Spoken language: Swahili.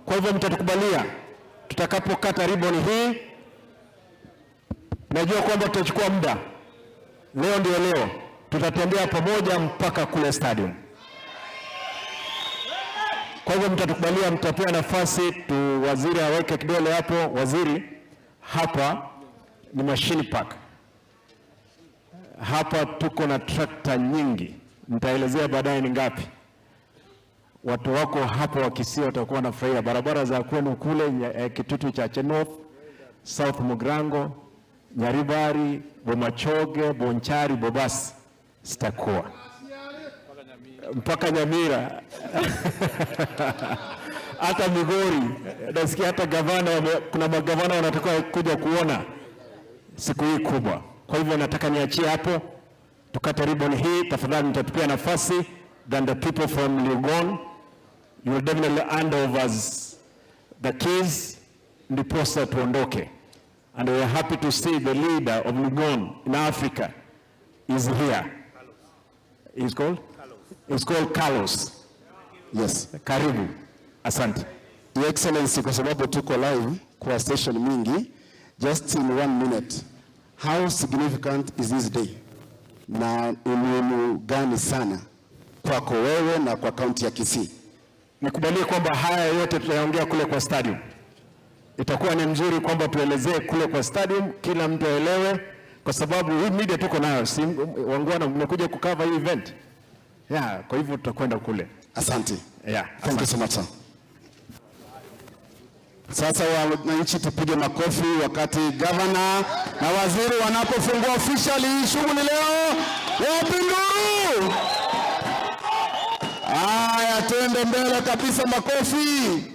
Kwa hivyo mtatukubalia tutakapokata ribbon hii. Najua kwamba tutachukua muda. Leo ndio leo. Tutatembea pamoja mpaka kule stadium. Kwa hivyo mtatukubalia, mtapewa nafasi tu, waziri aweke kidole hapo. Waziri, hapa ni machine park. Hapa tuko na trakta nyingi. Nitaelezea baadaye ni ngapi. Watu wako hapo wa Kisii watakuwa wanafurahia. Barabara za kwenu kule Kitutu cha North, South Mugrango, Nyaribari, Bomachoge, Bonchari, Bobasi zitakuwa mpaka Nyamira. Hata Migori, nasikia hata gavana, kuna magavana wanataka kuja kuona siku hii kubwa. Kwa hivyo nataka niachie hapo, tukate ribbon hii. Tafadhali mtatupia nafasi. Then the people from Legon, you will definitely hand over the keys, ndiposa tuondoke. And we are happy to see the leader of Legon in Africa is here. He's called? It's called Carlos. Yes, karibu. Asante. Your Excellency, kwa sababu tuko live kwa station mingi, just in 1 minute, how significant is this day? Na umuhimu gani sana kwako wewe na kwa kaunti ya Kisii? Nikubalie kwamba haya yote tutayaongea kule kwa stadium. Itakuwa ni mzuri kwamba tuelezee kule kwa stadium, kila mtu aelewe, kwa sababu hii media tuko nayo, si wangwana mmekuja kukava hii event. Kwa hivyo tutakwenda kule. Asante. Thank you so much, sir. Sasa wananchi tupige makofi wakati governor na waziri wanapofungua officially shughuli leo. Wapinduru! Haya, twende mbele kabisa, makofi.